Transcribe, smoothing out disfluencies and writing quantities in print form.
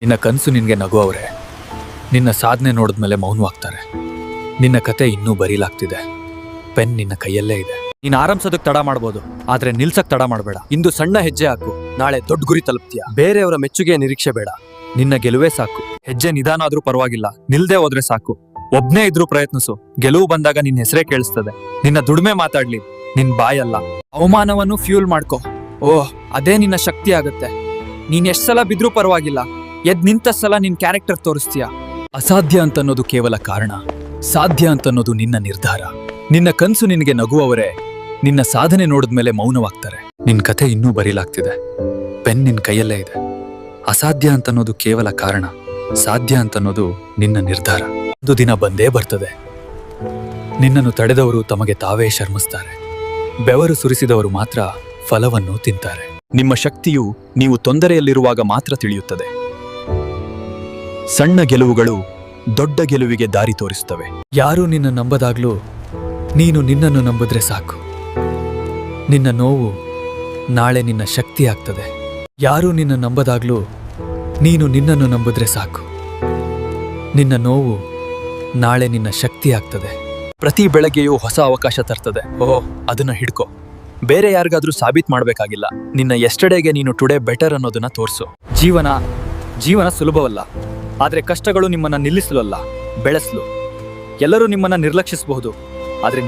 ನಿನ್ನ ಕನಸು ನಿನ್ಗೆ ನಗುವವ್ರೆ, ನಿನ್ನ ಸಾಧನೆ ನೋಡಿದ್ಮೇಲೆ ಮೌನವಾಗ್ತಾರೆ. ನಿನ್ನ ಕತೆ ಇನ್ನೂ ಬರೀಲಾಗ್ತಿದೆ, ಪೆನ್ ನಿನ್ನ ಕೈಯಲ್ಲೇ ಇದೆ. ನೀನ್ ಆರಂಭಿಸೋದಕ್ಕೆ ತಡ ಮಾಡ್ಬೋದು, ಆದ್ರೆ ನಿಲ್ಸಕ್ ತಡ ಮಾಡಬೇಡ. ಇಂದು ಸಣ್ಣ ಹೆಜ್ಜೆ ಹಾಕು, ನಾಳೆ ದೊಡ್ಡ ಗುರಿ ತಲುಪ್ತೀಯ. ಬೇರೆಯವರ ಮೆಚ್ಚುಗೆಯ ನಿರೀಕ್ಷೆ ಬೇಡ, ನಿನ್ನ ಗೆಲುವೇ ಸಾಕು. ಹೆಜ್ಜೆ ನಿಧಾನ ಆದ್ರೂ ಪರವಾಗಿಲ್ಲ, ನಿಲ್ದೇ ಹೋದ್ರೆ ಸಾಕು. ಒಬ್ನೇ ಇದ್ರೂ ಪ್ರಯತ್ನಿಸು, ಗೆಲುವು ಬಂದಾಗ ನಿನ್ ಹೆಸರೇ ಕೇಳಿಸ್ತದೆ. ನಿನ್ನ ದುಡಿಮೆ ಮಾತಾಡ್ಲಿ, ನಿನ್ ಬಾಯಲ್ಲ. ಅವಮಾನವನ್ನು ಫ್ಯೂಲ್ ಮಾಡ್ಕೋ, ಓಹ್ ಅದೇ ನಿನ್ನ ಶಕ್ತಿ ಆಗುತ್ತೆ. ನೀನ್ ಎಷ್ಟ್ ಸಲ ಬಿದ್ರೂ ಪರವಾಗಿಲ್ಲ, ಎದ್ ನಿಂತ ಸಲ ನಿನ್ ಕ್ಯಾರೆಕ್ಟರ್ ತೋರಿಸ್ತೀಯ. ಅಸಾಧ್ಯ ಅಂತನ್ನೋದು ಕೇವಲ ಕಾರಣ, ಸಾಧ್ಯ ಅಂತನ್ನೋದು ನಿನ್ನ ನಿರ್ಧಾರ. ನಿನ್ನ ಕನ್ಸು ನಿನಗೆ ನಗುವವರೇ, ನಿನ್ನ ಸಾಧನೆ ನೋಡಿದ್ಮೇಲೆ ಮೌನವಾಗ್ತಾರೆ. ನಿನ್ ಕಥೆ ಇನ್ನೂ ಬರೀಲಾಗ್ತಿದೆ, ಪೆನ್ ನಿನ್ ಕೈಯಲ್ಲೇ ಇದೆ. ಅಸಾಧ್ಯ ಅಂತನ್ನೋದು ಕೇವಲ ಕಾರಣ, ಸಾಧ್ಯ ಅಂತನ್ನೋದು ನಿನ್ನ ನಿರ್ಧಾರ. ಒಂದು ದಿನ ಬಂದೇ ಬರ್ತದೆ, ನಿನ್ನನ್ನು ತಡೆದವರು ತಮಗೆ ತಾವೇ ಶರ್ಮಿಸ್ತಾರೆ. ಬೆವರು ಸುರಿಸಿದವರು ಮಾತ್ರ ಫಲವನ್ನು ತಿಂತಾರೆ. ನಿಮ್ಮ ಶಕ್ತಿಯು ನೀವು ತೊಂದರೆಯಲ್ಲಿರುವಾಗ ಮಾತ್ರ ತಿಳಿಯುತ್ತದೆ. ಸಣ್ಣ ಗೆಲುವುಗಳು ದೊಡ್ಡ ಗೆಲುವಿಗೆ ದಾರಿ ತೋರಿಸುತ್ತವೆ. ಯಾರೂ ನಿನ್ನ ನಂಬದಾಗ್ಲೂ ನೀನು ನಿನ್ನನ್ನು ನಂಬಿದ್ರೆ ಸಾಕು. ನಿನ್ನ ನೋವು ನಾಳೆ ನಿನ್ನ ಶಕ್ತಿ ಆಗ್ತದೆ. ಯಾರೂ ನಿನ್ನ ನಂಬದಾಗ್ಲೂ ನೀನು ನಿನ್ನನ್ನು ನಂಬಿದ್ರೆ ಸಾಕು. ನಿನ್ನ ನೋವು ನಾಳೆ ನಿನ್ನ ಶಕ್ತಿ ಆಗ್ತದೆ. ಪ್ರತಿ ಬೆಳಗ್ಗೆಯೂ ಹೊಸ ಅವಕಾಶ ತರ್ತದೆ. ಓಹ್ ಅದನ್ನ ಹಿಡ್ಕೊ. ಬೇರೆ ಯಾರಿಗಾದ್ರೂ ಸಾಬೀತ್ ಮಾಡಬೇಕಾಗಿಲ್ಲ, ನಿನ್ನ ಎಸ್ಟರ್ಡೇಗೆ ನೀನು ಟುಡೇ ಬೆಟರ್ ಅನ್ನೋದನ್ನ ತೋರಿಸು. ಜೀವನ ಸುಲಭವಲ್ಲ, ಆದ್ರೆ ಕಷ್ಟಗಳು ನಿಮ್ಮನ್ನ ನಿಲ್ಲಿಸಲಲ್ಲ, ಬೆಳೆಸಲು. ಎಲ್ಲರೂ ನಿಮ್ಮನ್ನ ನಿರ್ಲಕ್ಷಿಸಬಹುದು, ಆದ್ರೆ